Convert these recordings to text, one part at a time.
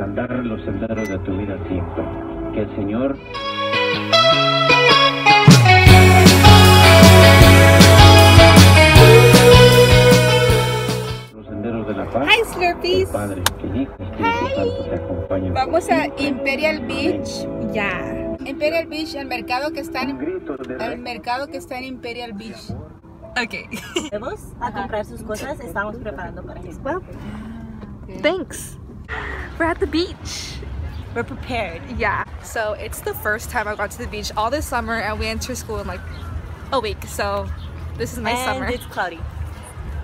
andar los senderos de tu vida siempre. Que el Señor... Los senderos de la paz. Hi, Slurpees. El Padre, que el Hijo, Espíritu Santo te acompañen. Vamos a Imperial Beach. Ya. Imperial Beach, el mercado que está en Imperial Beach. Okay. Vamos a comprar sus cosas, estamos preparando para eso. Thanks. We're at the beach. We're prepared. Yeah. So it's the first time I've gone to the beach all this summer, and we enter school in like a week. So this is my summer. And it's cloudy.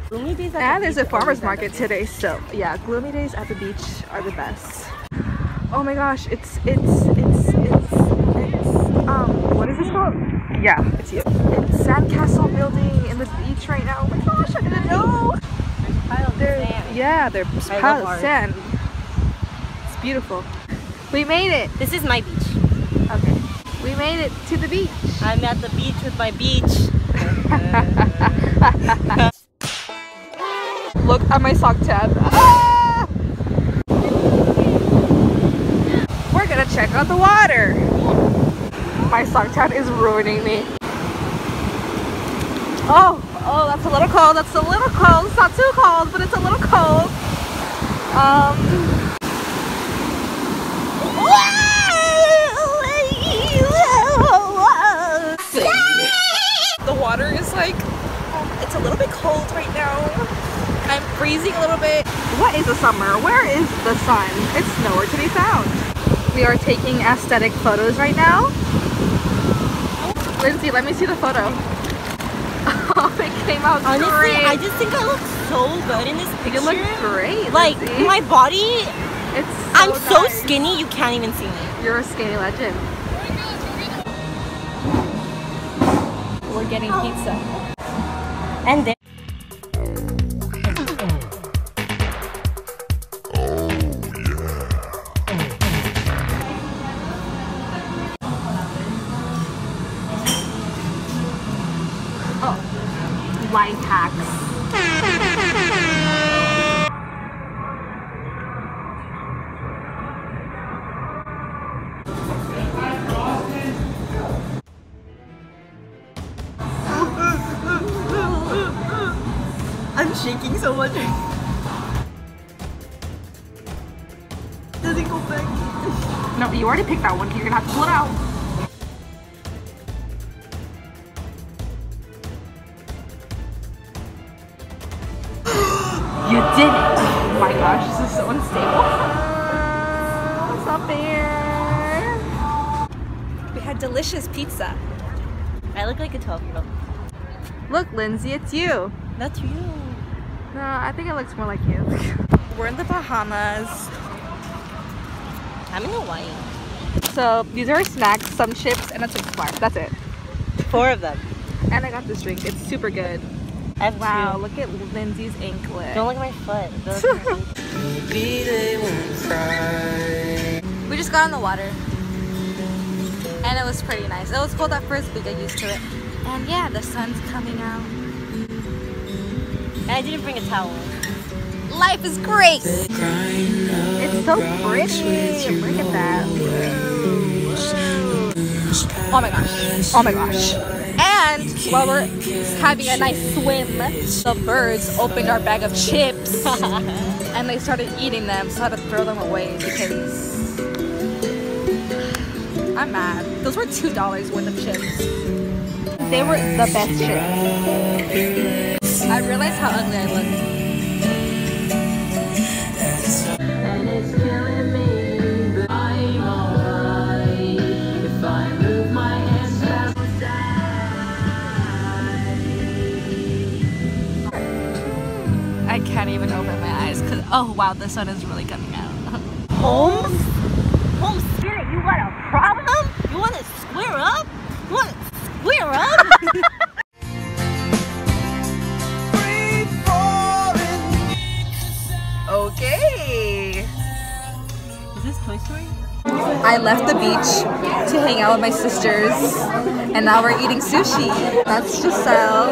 Gloomy days at And there's a farmer's market today, so yeah, gloomy days at the beach are the best. Oh my gosh, it's what is this called? Yeah, it's you. It's sandcastle building in the beach right now. Oh my gosh, I didn't know. There's piles of sand. Yeah, there's piles of sand. It's beautiful. We made it. This is my beach. Okay. We made it to the beach. I'm at the beach with my beach. Look at my sock tab. Ah! We're gonna check out the water. My sock tab is ruining me. Oh, that's a little cold. That's a little cold. It's not too cold, but it's a little cold. The water is like, it's a little bit cold right now. I'm freezing a little bit. What is the summer? Where is the sun? It's nowhere to be found. We are taking aesthetic photos right now. Lindsay, let me see the photo. Oh, it came out Honestly, great. I just think I look so good in this picture. You look great, Like, Lindsay. my body, I'm so nice. skinny, you can't even see me. You're a skinny legend. We're getting pizza. And then Life hacks. I'm shaking so much. Doesn't go back. No, you already picked that one. You're gonna have to pull it out. You did it! Oh my gosh, this is so unstable. It's not fair. We had delicious pizza. I look like a 12-year-old. Look, Lindsay, it's you. That's you. No, I think it looks more like you. We're in the Bahamas. I'm in Hawaii. So these are snacks, some chips, and a Twix bar. That's it. 4 of them. And I got this drink. It's super good. I have Wow, 2. look at Lindsay's anklet. Don't look at my foot. We just got in the water. And it was pretty nice. It was cold at first, but we got used to it. And yeah, the sun's coming out. And I didn't bring a towel. Life is great! It's so pretty! Look at that. Oh my gosh. Oh my gosh. And while we're having a nice swim, the birds opened our bag of chips and they started eating them, so I had to throw them away because I'm mad. Those were $2 worth of chips. They were the best chips. I realized how ugly I looked. And it's killing me, but I'm alright if I move my hands past the side. I can't even open my eyes because, oh wow, the sun is really coming out. Holmes? Holmes Spirit, you got a problem? You want to square up? You want to square up? Okay. Is this Toy Story? I left the beach to hang out with my sisters, and now we're eating sushi. That's Giselle,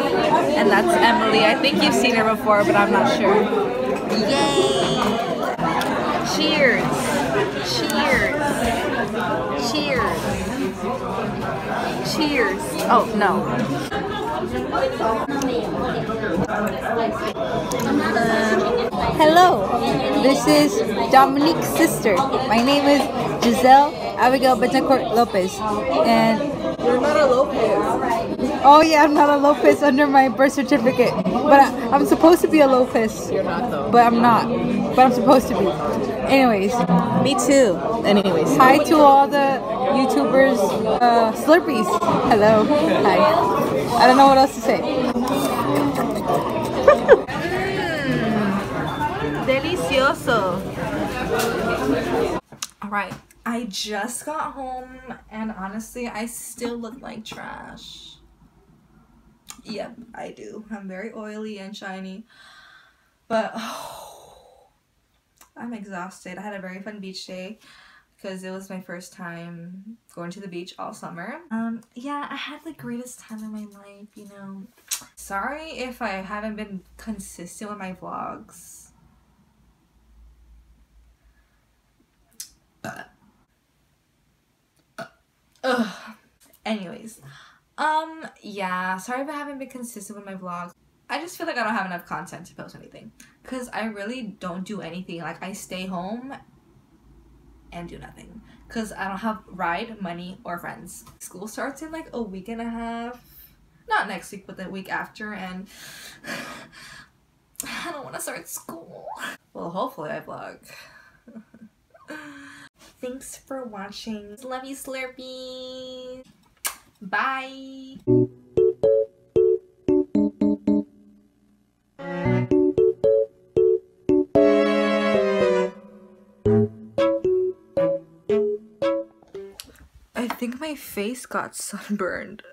and that's Emily. I think you've seen her before, but I'm not sure. Yay! Cheers! Cheers. Cheers. Cheers. Oh, no. Hello, this is Dominique's sister. My name is Giselle Abigail Betancourt Lopez, and You're not a Lopez. oh yeah, I'm not a Lopez under my birth certificate, but I'm supposed to be a Lopez. You're not though. But I'm not. But I'm supposed to be. Anyways, Me too. Anyways. hi to all the YouTubers, Slurpees. Hello. Hi. I don't know what else to say. Delicioso. Alright, I just got home and honestly I still look like trash. Yep, I do. I'm very oily and shiny. But I'm exhausted. I had a very fun beach day because it was my first time going to the beach all summer. Yeah, I had the greatest time of my life, you know. Sorry if I haven't been consistent with my vlogs. Anyways, yeah, sorry if I haven't been consistent with my vlogs. I just feel like I don't have enough content to post anything because I really don't do anything. Like, I stay home and do nothing because I don't have ride, money, or friends. School starts in like a week and a half, not next week but the week after, and I don't want to start school. Well, hopefully I vlog. Thanks for watching. Love you, Slurpee. Bye. I think my face got sunburned.